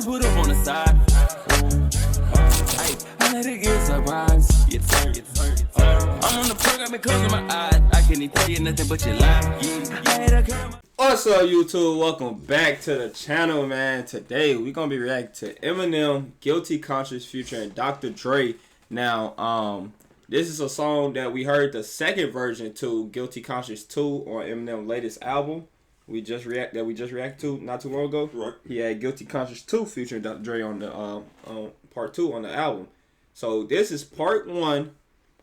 to put up on the side. I let it get surprised. I'm on the program and closing my eyes. I can't even tell you nothing but you lie. What's up, YouTube? Welcome back to the channel, man. Today we're gonna be reacting to Eminem, Guilty Conscience featuring Dr. Dre. Now, this is a song that we heard the second version to, Guilty Conscience 2, on Eminem's latest album. We just reacted to not too long ago. Right. He had Guilty Conscience 2 featuring Dr. Dre on the part 2 on the album. So this is part 1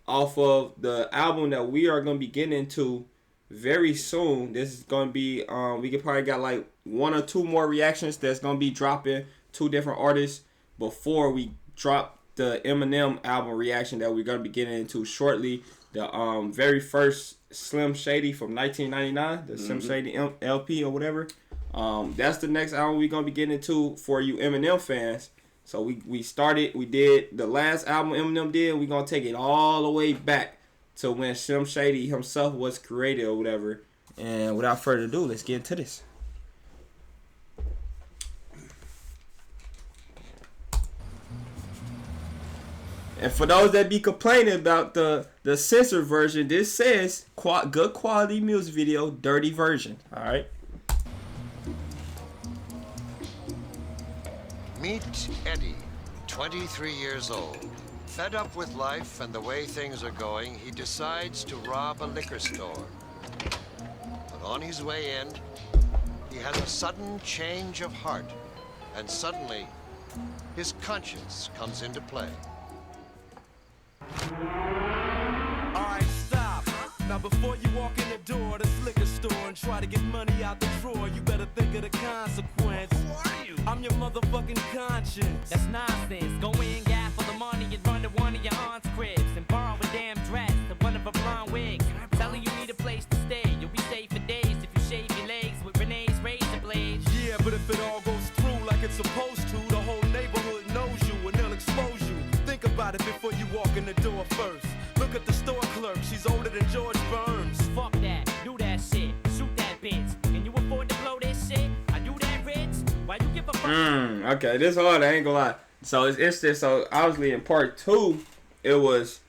off of the album that we are gonna be getting into very soon. This is gonna be we could probably got like 1 or 2 more reactions that's gonna be dropping, 2 different artists before we drop the Eminem album reaction that we're gonna be getting into shortly. The very first Slim Shady from 1999, the Slim Shady LP or whatever. That's the next album we're gonna be getting into for you Eminem fans. So we did the last album Eminem did. We're gonna take it all the way back to when Slim Shady himself was created or whatever. And without further ado, let's get into this. And for those that be complaining about the censored version, this says good quality music video, dirty version. All right. Meet Eddie, 23 years old. Fed up with life and the way things are going, he decides to rob a liquor store. But on his way in, he has a sudden change of heart, and suddenly, his conscience comes into play. Alright, stop. Now before you walk in the door of this liquor store and try to get money out the drawer, you better think of the consequence. Who are you? I'm your motherfucking conscience. That's nonsense. Go in, gap for the money and run to one of your aunt's cribs and borrow a damn dress to one of her blonde wigs. Tell her you need a place to stay. You'll be safe for days if you shave your legs with Renee's razor blades. Yeah, but if it all goes through like it's supposed to, the whole neighborhood knows you and they'll expose you. Think about it before you walk in the door first. Look at the store clerk, she's older than George Burns. Fuck that, do that shit, shoot that bitch. Can you afford to blow this shit? I do that rich? Why you give a fuck? Okay, this hard, I ain't gonna lie. So it's instant. So obviously in part 2, it was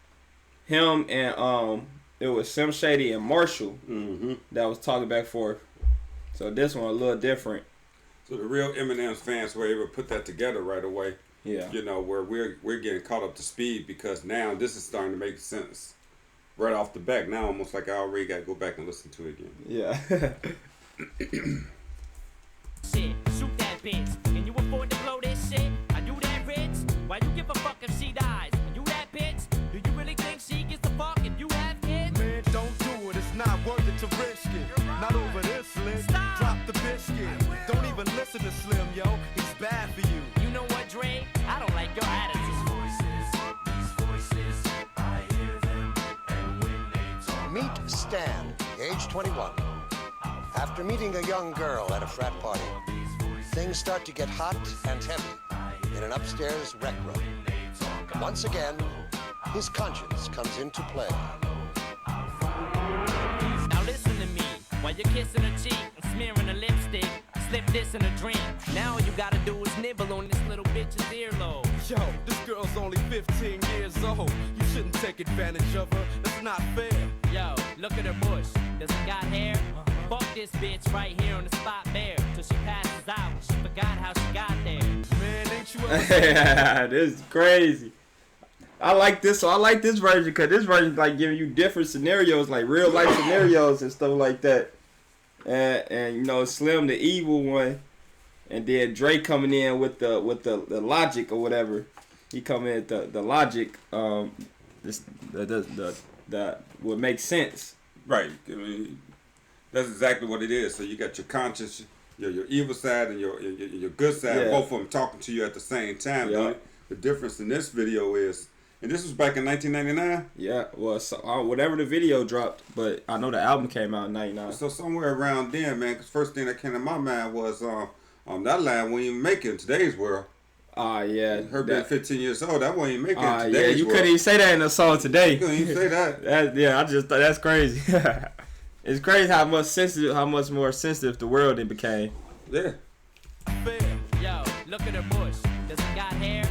him and it was Slim Shady and Marshall that was talking back and forth. So this one a little different. So the real Eminem fans were able to put that together right away. Yeah. You know, where we're getting caught up to speed because now this is starting to make sense right off the back. Now almost like I already got to go back and listen to it again. Yeah. Shit, shoot that bitch. Can you afford to blow this shit? I do that rich? Why you give a fuck if she dies? You that bitch? Do you really think she gets the fuck if you have kids? Man, don't do it, it's not worth it to risk it. Not over this, Slim. Stop. Drop the biscuit. Don't even listen to Slim, yo. He's bad for you. You know what, Dre? I don't like your attitude. Meet Stan, age 21. After meeting a young girl at a frat party, things start to get hot and heavy in an upstairs rec room. Once again, his conscience comes into play. Now listen to me. While you're kissing her cheek and smearing her lipstick, slip this in a drink. Now all you gotta do is nibble on this little bitch's earlobe. Yo, this girl's only 15 years old. You shouldn't take advantage of her. That's not fair. Yo, look at her bush. Does it got hair? Fuck this bitch right here on the spot bare till she passes out. She forgot how she got there. Man, ain't you ever This is crazy. I like this. So I like this version because this version is like giving you different scenarios, like real life scenarios and stuff like that. And you know, Slim the evil one, and then Drake coming in with the logic or whatever. He come in with the logic. The would make sense. Right. I mean, that's exactly what it is. So you got your conscience, your evil side, and your good side. Yeah. Both of them talking to you at the same time. Yeah. The difference in this video is, and this was back in 1999. Yeah, well, so, whatever the video dropped, but I know the album came out in '99. So somewhere around then, man, because first thing that came to my mind was that line won't even make it in today's world. Yeah. Her being 15 years old, that won't even make it in today's yeah, you world. couldn't even say that in a song today. You couldn't even say that. Yeah, I just thought that's crazy. It's crazy how much more sensitive the world it became. Yeah. fair? Yo, look at her bush. Does it got hair?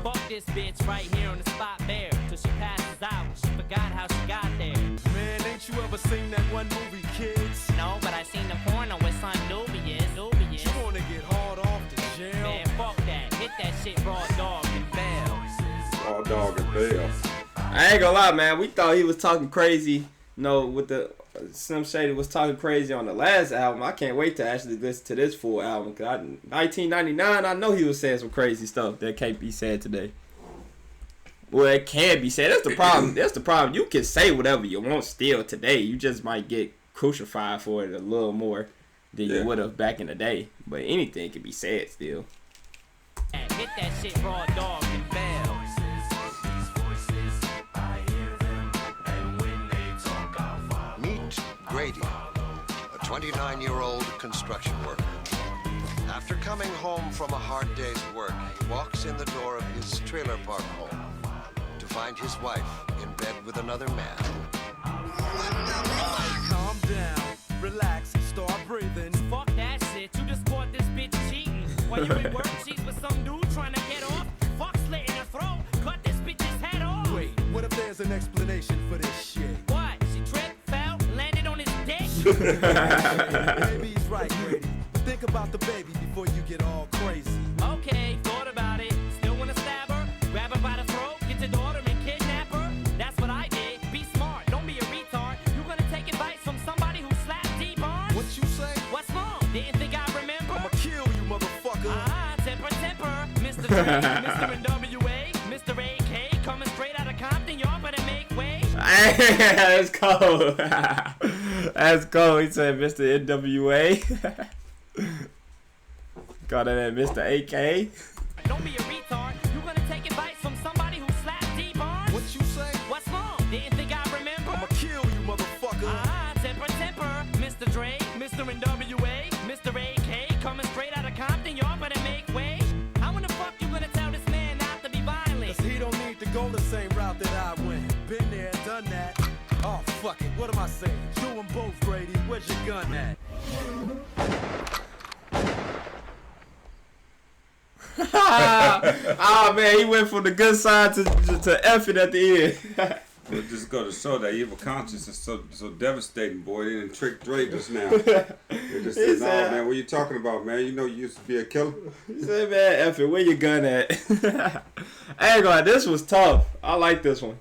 Fuck this bitch right here on the spot bare. Till she passes out. She forgot how she got there. Man, ain't you ever seen that one movie, Kids? No, but I seen the porno with son dubious. You wanna get hard off the jail? Man, fuck that. Hit that shit raw dog and bail. Raw dog and bail. I ain't gonna lie, man. We thought he was talking crazy. No, with the Slim Shady was talking crazy on the last album. I can't wait to actually listen to this full album. Cause 1999, I know he was saying some crazy stuff that can't be said today. Well, it can be said. That's the problem. That's the problem. You can say whatever you want still today. You just might get crucified for it a little more than you would have back in the day. But anything can be said still. Hit that shit raw dog and bail. Meet Grady, a 29-year-old construction worker. After coming home from a hard day's work, he walks in the door of his trailer park home to find his wife in bed with another man. Calm down, relax, start breathing. Fuck that shit. You just caught this bitch cheating. While you at work, she's with some dude trying to get off. Fuck slit in her throat. Cut this bitch's head off. Wait, what if there's an explanation for this shit? What? She tripped, fell, landed on his dick? Maybe he's right, Grady. Think about the baby before you get all crazy. Okay, thought about it. Still wanna stab her? Grab her by the throat, get your daughter and kidnap her? That's what I did. Be smart, don't be a retard. You gonna take advice from somebody who slapped D-Barnes? What you say? What's wrong? Didn't think I remember? I'ma kill you, motherfucker. Temper. Mr. Dre, Mr. NWA, Mr. AK, coming straight out of Compton. Y'all better make way. That's cold. That's cold. He said Mr. NWA. Got that at Mr. AK. Don't be a retard. You gonna take advice from somebody who slapped D-Barnes? What you say? What's wrong? Didn't think I remember? I'ma kill you, motherfucker. Temper. Mr. Dre, Mr. NWA, Mr. AK, coming straight out of Compton. Y'all better make way. How in the fuck you gonna tell this man not to be violent? Cause he don't need to go the same route that I went. Been there, done that. Oh, fuck it. What am I saying? Do them both, Grady. Where's your gun at? Oh man, he went from the good side to F it at the end. It just go to show that evil conscience is so devastating, boy. They didn't trick Dre just now. They just said, "No, man, what you talking about, man? You know you used to be a killer." He said, "Man, F it, where your gun at?" I ain't gonna. This was tough. I like this one.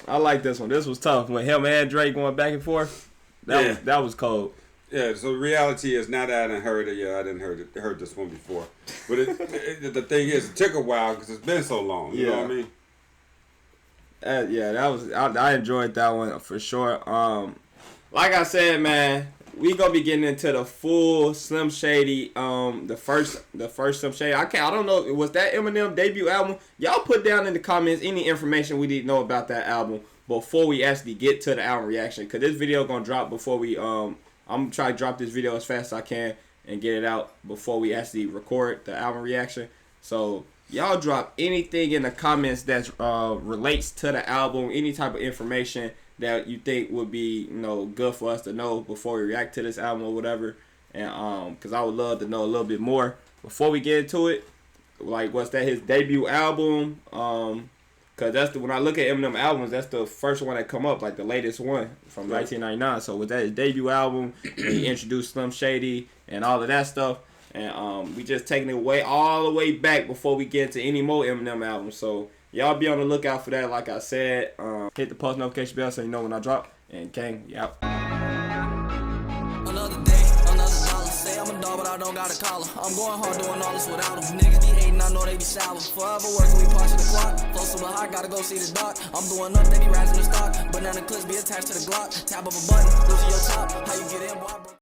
This was tough when him and Dre going back and forth. That was cold. Yeah, so the reality is, now that I didn't heard it, I didn't heard this one before. But the thing is, it took a while because it's been so long. You know what I mean? That was. I enjoyed that one for sure. Like I said, man, we gonna be getting into the full Slim Shady. The first Slim Shady. I don't know. Was that Eminem debut album? Y'all put down in the comments any information we need to know about that album before we actually get to the album reaction. Cause this video gonna drop before we I'm gonna try to drop this video as fast as I can and get it out before we actually record the album reaction. So y'all drop anything in the comments that relates to the album, any type of information that you think would be, good for us to know before we react to this album or whatever. And because I would love to know a little bit more before we get into it. Like, what's that, his debut album? Because when I look at Eminem albums, that's the first one that come up, like the latest one from 1999. So with that, his debut album, he introduced Slim Shady and all of that stuff. And we just taking it all the way back before we get into any more Eminem albums. So y'all be on the lookout for that. Like I said, hit the post notification bell so you know when I drop. And King, out. Another day, another dollar. Say I'm a dog, but I don't got a collar. I'm going hard doing all this without them. Niggas be hating, I know they be shallow. Forever working, we punching the clock. Flow super high, gotta go see the doc. I'm doing up, they be rising the stock. Banana clips be attached to the Glock. Tap of a button, losing your top. How you get in, boy?